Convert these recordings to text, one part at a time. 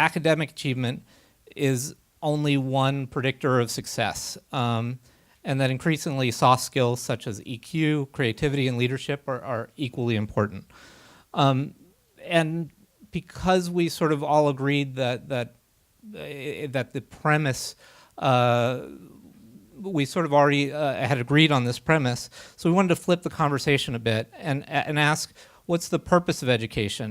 academic achievement is only one predictor of success, and that increasingly soft skills such as EQ, creativity, and leadership are equally important. And because we sort of all agreed that the premise, we sort of already had agreed on this premise, so we wanted to flip the conversation a bit and ask, what's the purpose of education?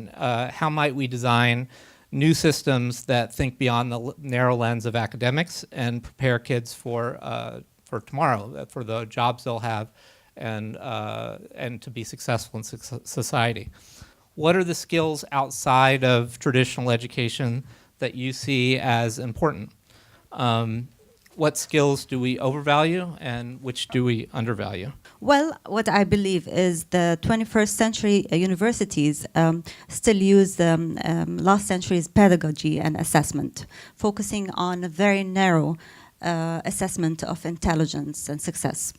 How might we design new systems that think beyond the narrow lens of academics and prepare kids for tomorrow, for the jobs they'll have, and to be successful in society? What are the skills outside of traditional education that you see as important? What skills do we overvalue and which do we undervalue? Well, what I believe is the 21st century universities still use last century's pedagogy and assessment, focusing on a very narrow assessment of intelligence and success.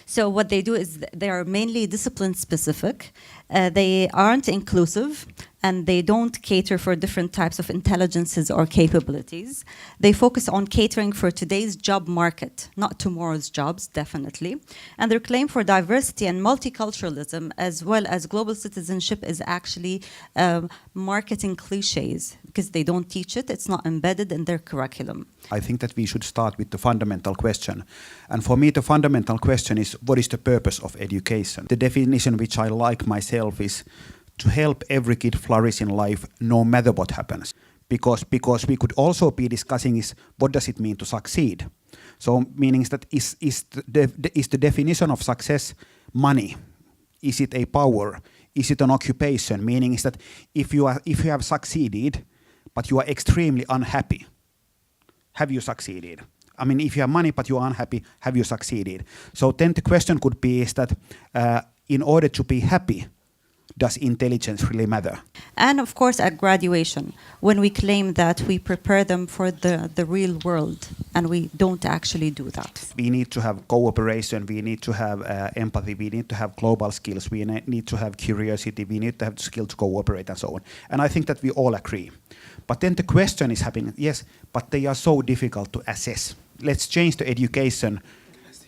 So what they do is they are mainly discipline specific. They aren't inclusive, and they don't cater for different types of intelligences or capabilities. They focus on catering for today's job market, not tomorrow's jobs, definitely. And their claim for diversity and multiculturalism, as well as global citizenship, is actually marketing cliches, because they don't teach it. It's not embedded in their curriculum. I think that we should start with the fundamental question. And for me, the fundamental question is, what is the purpose of education? The definition which I like myself is to help every kid flourish in life no matter what happens. Because we could also be discussing is, what does it mean to succeed? So meaning that is the definition of success money? Is it a power? Is it an occupation? Meaning is that if you have succeeded, but you are extremely unhappy, have you succeeded? I mean, if you have money but you are unhappy, have you succeeded? So then the question could be is that in order to be happy, does intelligence really matter? And of course at graduation, when we claim that we prepare them for the real world, and we don't actually do that. We need to have cooperation, we need to have empathy, we need to have global skills, we need to have curiosity, we need to have the skill to cooperate and so on. And I think that we all agree. But then the question is happening, yes, but they are so difficult to assess. Let's change the education,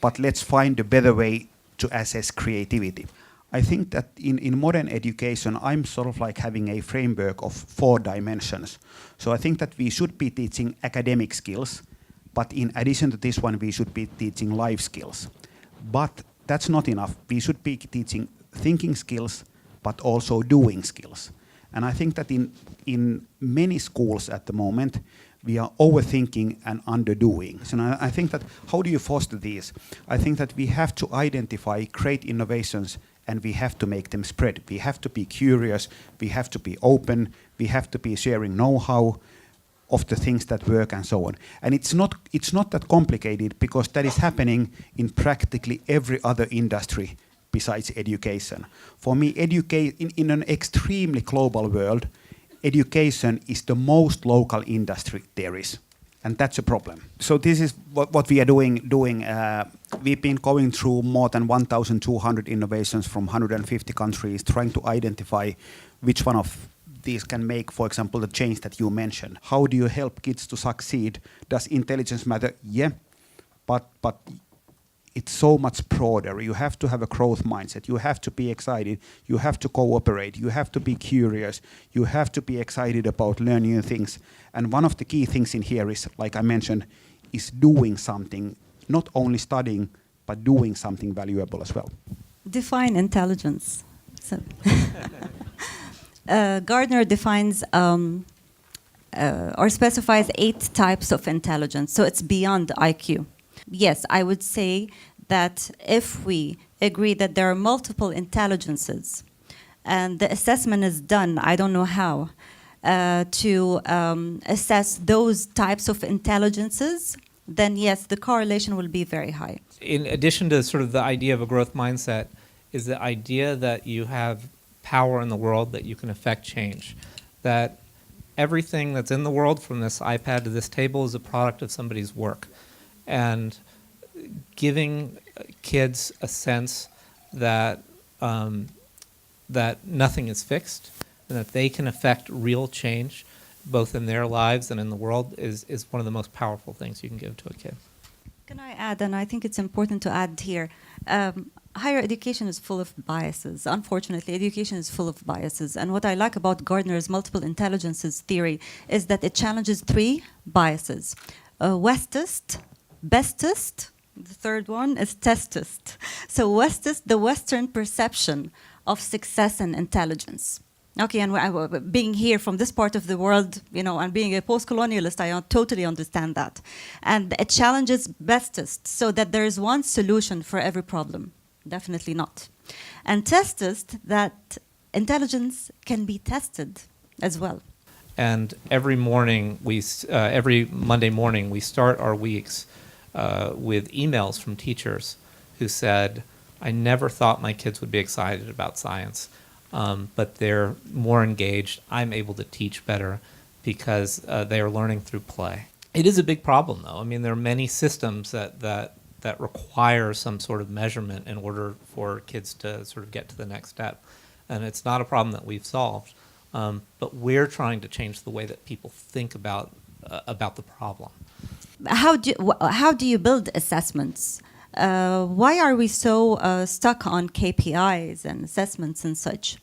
but let's find a better way to assess creativity. I think that in modern education, I'm sort of like having a framework of 4 dimensions. So I think that we should be teaching academic skills, but in addition to this one, we should be teaching life skills. But that's not enough. We should be teaching thinking skills, but also doing skills. And I think that in many schools at the moment, we are overthinking and underdoing. So I think that, how do you foster these? I think that we have to identify great innovations and we have to make them spread. We have to be curious, we have to be open, we have to be sharing know-how of the things that work and so on. And it's not that complicated, because that is happening in practically every other industry besides education. For me, in an extremely global world, education is the most local industry there is. And that's a problem. So this is what we are doing. We've been going through more than 1,200 innovations from 150 countries, trying to identify which one of these can make, for example, the change that you mentioned. How do you help kids to succeed? Does intelligence matter? Yeah, but it's so much broader. You have to have a growth mindset. You have to be excited. You have to cooperate. You have to be curious. You have to be excited about learning new things. And one of the key things in here is, like I mentioned, is doing something, not only studying, but doing something valuable as well. Define intelligence. So Gardner defines or specifies 8 types of intelligence. So it's beyond IQ. Yes, I would say that if we agree that there are multiple intelligences and the assessment is done, I don't know how, to assess those types of intelligences, then yes, the correlation will be very high. In addition to sort of the idea of a growth mindset, is the idea that you have power in the world, that you can affect change, that everything that's in the world, from this iPad to this table, is a product of somebody's work. And giving kids a sense that that nothing is fixed and that they can affect real change both in their lives and in the world, is one of the most powerful things you can give to a kid. Can I add, and I think it's important to add here, higher education is full of biases. Unfortunately, education is full of biases. And what I like about Gardner's multiple intelligences theory is that it challenges 3 biases. Westist, bestest, the third one is testist. So westist, the Western perception of success and intelligence. Okay, and being here from this part of the world, you know, and being a post-colonialist, I totally understand that. And it challenges bestest, so that there is one solution for every problem. Definitely not. And testist, that intelligence can be tested as well. And every morning, every Monday morning, we start our weeks with emails from teachers who said, I never thought my kids would be excited about science. But they're more engaged. I'm able to teach better because they are learning through play. It is a big problem, though. I mean, there are many systems that require some sort of measurement in order for kids to sort of get to the next step. And it's not a problem that we've solved. But we're trying to change the way that people think about the problem. How do you build assessments? Why are we so stuck on KPIs and assessments and such?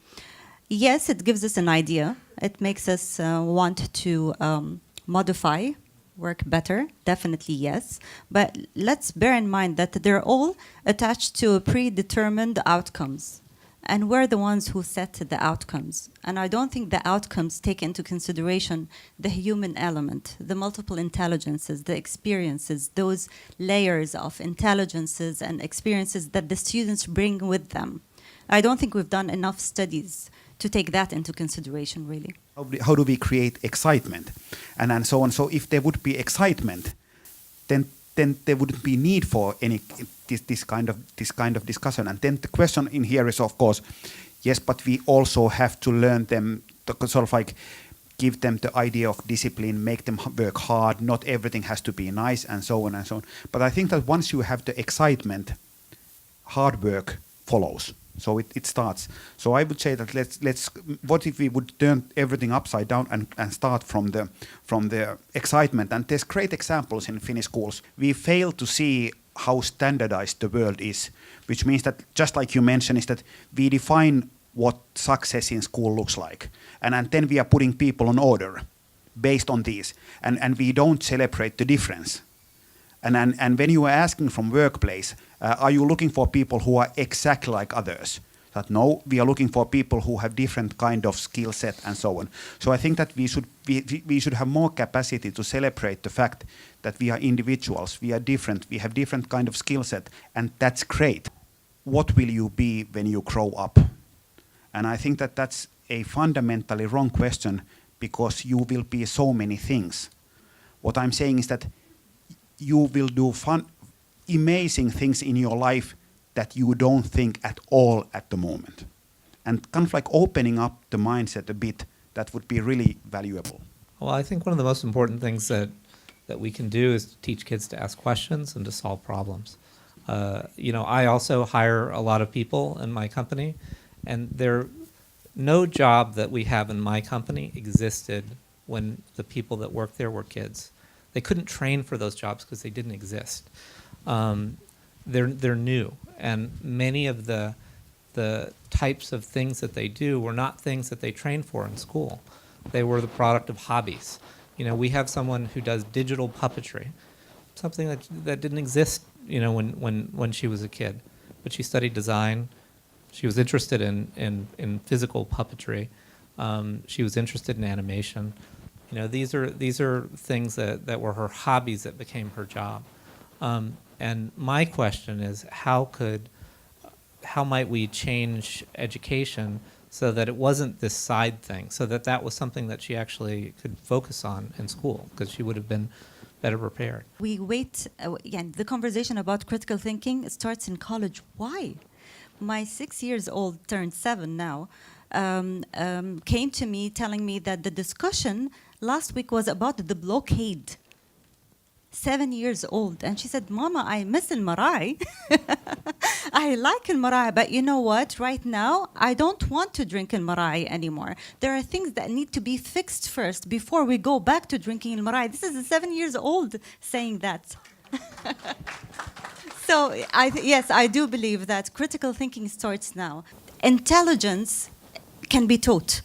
Yes, it gives us an idea. It makes us want to modify, work better. Definitely yes. But let's bear in mind that they're all attached to predetermined outcomes. And we're the ones who set the outcomes. And I don't think the outcomes take into consideration the human element, the multiple intelligences, the experiences, those layers of intelligences and experiences that the students bring with them. I don't think we've done enough studies to take that into consideration, really. How do we create excitement? And so on. So if there would be excitement, then there wouldn't be need for any this kind of discussion. And then the question in here is, of course, yes, but we also have to learn them to sort of like give them the idea of discipline, make them work hard. Not everything has to be nice, and so on and so on. But I think that once you have the excitement, hard work follows. So it starts. So I would say that let's what if we would turn everything upside down and start from the excitement? And there's great examples in Finnish schools. We fail to see how standardized the world is, which means that, just like you mentioned, is that we define what success in school looks like, and then we are putting people on order based on these, and we don't celebrate the difference. And when you are asking from workplace, are you looking for people who are exactly like others? That no, we are looking for people who have different kind of skill set and so on. So I think that we should have more capacity to celebrate the fact that we are individuals, we are different, we have different kind of skill set, and that's great. What will you be when you grow up? And I think that that's a fundamentally wrong question, because you will be so many things. What I'm saying is that you will do amazing things in your life that you don't think at all at the moment. And kind of like opening up the mindset a bit, that would be really valuable. Well, I think one of the most important things that we can do is to teach kids to ask questions and to solve problems. I also hire a lot of people in my company, and no job that we have in my company existed when the people that work there were kids. They couldn't train for those jobs because they didn't exist. They're new, and many of the types of things that they do were not things that they trained for in school. They were the product of hobbies. We have someone who does digital puppetry, something that didn't exist, when she was a kid. But she studied design. She was interested in physical puppetry. She was interested in animation. These are things that were her hobbies that became her job. And my question is, how might we change education so that it wasn't this side thing, so that was something that she actually could focus on in school, because she would have been better prepared. We wait, again, the conversation about critical thinking starts in college. Why? My 6-year-old turned 7 now, came to me telling me that the discussion last week was about the blockade. 7 years old, and she said, Mama, I miss al-marai. I like al-marai, but you know what? Right now, I don't want to drink al-marai anymore. There are things that need to be fixed first before we go back to drinking al-marai. This is a 7 years old saying that. So, yes, I do believe that critical thinking starts now. Intelligence can be taught.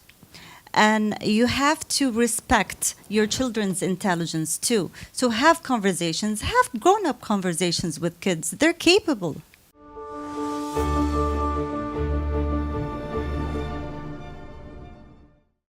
And you have to respect your children's intelligence too. So have conversations, have grown-up conversations with kids. They're capable.